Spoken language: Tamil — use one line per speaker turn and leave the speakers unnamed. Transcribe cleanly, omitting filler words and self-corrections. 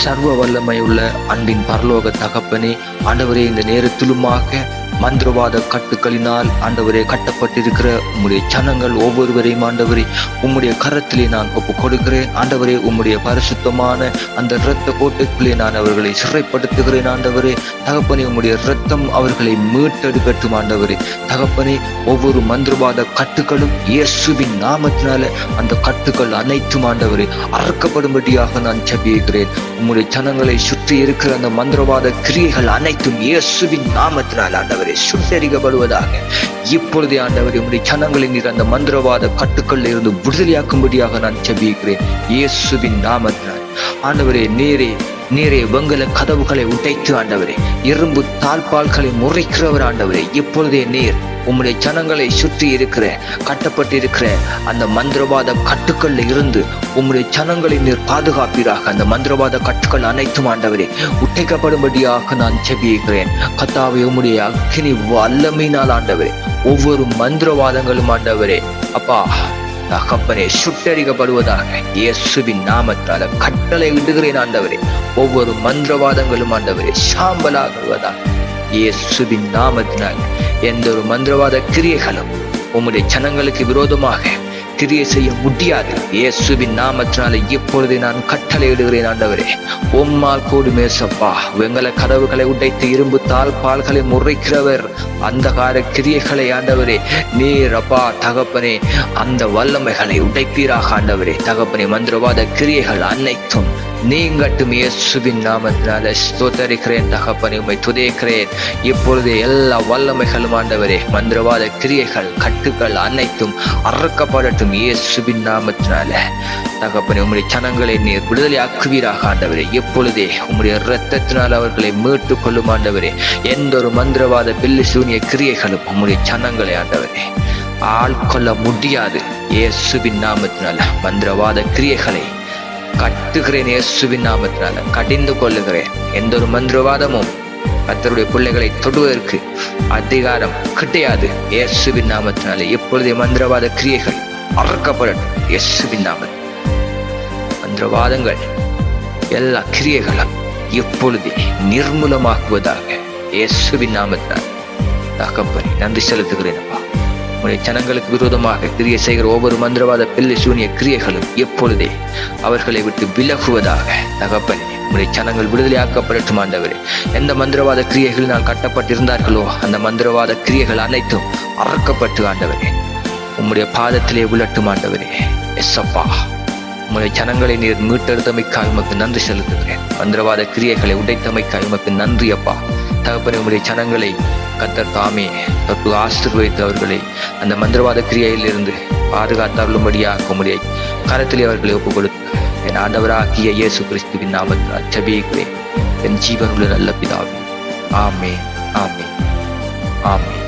சர்வ வல்லமை உள்ள அன்பின் பரலோக தகப்பனே, ஆண்டவரே, இந்த நேரத்திலுமாக மந்திரவாத கட்டுக்களினால் ஆண்டவரே கட்டப்பட்டிருக்கிற உம்முடைய ஜனங்கள் ஒவ்வொருவரையும் ஆண்டவரே உம்முடைய கரத்திலே நான் ஒப்பு கொடுக்கிறேன். ஆண்டவரே, உம்முடைய பரிசுத்தமான அந்த இரத்த கோட்டைக்குள்ளே நான் அவர்களை சிறைப்படுத்துகிறேன். ஆண்டவரே தகப்பனே, உம்முடைய இரத்தம் அவர்களை மீட்டெடுக்கட்டும். ஆண்டவரே தகப்பனே, ஒவ்வொரு மந்திரவாத கட்டுகளும் இயேசுவின் நாமத்தினால அந்த கட்டுக்கள் அனைத்தும் ஆண்டவரே அறுக்கப்படும்படியாக நான் ஜெபிக்கிறேன். உம்முடைய ஜனங்களை சுற்றி இருக்கிற அந்த மந்திரவாத கிரியைகள் அனைத்தும் இயேசுவின் நாமத்தினால் ஆண்டவரே சுட்டரிக்கப்படுவதாக. இப்பொழுதே ஆண்டவரே, உம்முடைய ஜனங்களின் அந்த மந்திரவாத கட்டுக்களில் இருந்து விடுதலையாக்கும்படியாக நான் ஜெபிக்கிறேன் இயேசுவின் நாமத்தினால். ஆண்டவரே, நீரே வெங்கல கதவுகளை உடைத்து ஆண்டவரே இரும்பு தாழ்பால்களை முறைக்கிறவர் ஆண்டவரே, இப்பொழுதே நீர் உம்முடைய ஜனங்களை சுற்றி இருக்கிற கட்டப்பட்டிருக்கிற அந்த மந்திரவாத கட்டுக்கள்ல இருந்து உம்முடைய ஜனங்களை நீர் பாதுகாப்பீராக. அந்த மந்திரவாத கட்டுக்கள் அனைத்தும் ஆண்டவரே உடைக்கப்படும்படியாக நான் ஜெபிக்கிறேன். கர்த்தாவே, உம்முடைய அக்கினி வல்லமையினால் ஆண்டவரே ஒவ்வொரு மந்திரவாதங்களும் ஆண்டவரே அப்பா தகப்பனே சுட்டரிக்கப்படுவதாக. இயேசுவின் நாமத்தால கட்டளை இடுகிறேன் ஆண்டவரே, ஒவ்வொரு மந்திரவாதங்களும் ஆண்டவரே சாம்பலாகுவதாக. இயேசுவின் நாமத்தினால் எந்த ஒரு மந்திரவாத கிரியைகளும் உம்முடைய ஜனங்களுக்கு விரோதமாக கிரியை செய்ய முடியாது. இயேசுவின் நாமத்தினால இப்பொழுது நான் கட்டளை இடுகிறேன் ஆண்டவரே, உம்மால் கூடுமே சப்பா. வெங்கல கதவுகளை உடைத்து இரும்பு தாழ்பால்களை முறைக்கிறவர் அந்தகார கிரியைகளை ஆண்டவரே நீர் அப்பா தகப்பனே அந்த வல்லமைகளை உடைப்பீராக ஆண்டவரே. தகப்பனே, மந்திரவாத கிரியைகள் அனைத்தும் நீங்கட்டும் இயேசுவின் நாமத்தினால ஸ்தோத்தரிக்கிறேன். தகப்பனே, உம்மை துதிக்கிறேன். இப்பொழுது எல்லா வல்லமைகளும் ஆண்டவரே மந்திரவாத கிரியைகள் கட்டுக்கள் அனைத்தும் அறுக்கப்படட்டும் இயேசுவின் நாமத்தினால. தகப்பனே, உம்முடைய ஜனங்களை நீர் விடுதலை ஆக்குவீராக ஆண்டவரே. இப்பொழுதே உம்முடைய இரத்தத்தினால் அவர்களை மீட்டு கொள்ளும் ஆண்டவரே. எந்த ஒரு மந்திரவாத பில்லி சூனிய கிரியைகளும் உம்முடைய ஜனங்களை ஆண்டவரே ஆள்கொள்ள முடியாது இயேசுவின் நாமத்தினால. மந்திரவாத கிரியைகளை கட்டுகிறேன் இயேசுவின் நாமத்தினால, கடிந்து கொள்ளுகிறேன். எந்த ஒரு மந்திரவாதமும் கர்த்தருடைய பிள்ளைகளை தொடுவதற்கு அதிகாரம் கிடையாது இயேசுவின் நாமத்தினாலே. எப்பொழுதே மந்திரவாத கிரியைகள் அறுக்கப்படட்டும் இயேசுவின் நாமத்தில். மந்திரவாதங்கள் எல்லா கிரியைகளும் எப்பொழுதே நிர்மூலமாக்குவதாக இயேசுவின் நாமத்தினால். தகப்பனே, நன்றி செலுத்துகிறேன் அப்பா. உடைய ஜனங்களுக்கு விரோதமாக கிரியை செய்கிற ஒவ்வொரு மந்திரவாத பில்லி சூனிய கிரியைகளும் எப்பொழுதே அவர்களை விட்டு விலகுவதாக. தகப்பனே, உடைய ஜனங்கள் விடுதலையாக்கப்படட்டும் ஆண்டவரே. எந்த மந்திரவாத கிரியைகளினால் கட்டப்பட்டிருந்தார்களோ அந்த மந்திரவாத கிரியைகள் அனைத்தும் அறுக்கப்பட்டு ஆண்டவரே உம்முடைய பாதத்திலே விழட்டும் ஆண்டவரே. எஸ்ஸப்பா, உம்முடைய ஜனங்களை நீர் மீட்டெடுத்தமைக்காக உமக்கு நன்றி செலுத்துகிறேன். மந்திரவாத கிரியைகளை உடைத்தமைக்காக உமக்கு நன்றி அப்பா. தகப்பனே, உம்முடைய ஜனங்களை கர்த்தர் தாமே தொட்டு ஆசீர்வதித்து அவர்களை அந்த மந்திரவாத கிரியையிலிருந்து பாதுகாத்தருளும்படியாக உம்முடைய கரத்திலே அவர்களை ஒப்புக் கொடுத்து என் ஆண்டவராகிய இயேசு கிறிஸ்துவின் நாமத்தில் ஜெபிக்கிறேன் என் ஜீவனுள்ள நல்ல பிதாவே. ஆமென், ஆமென், ஆமென்.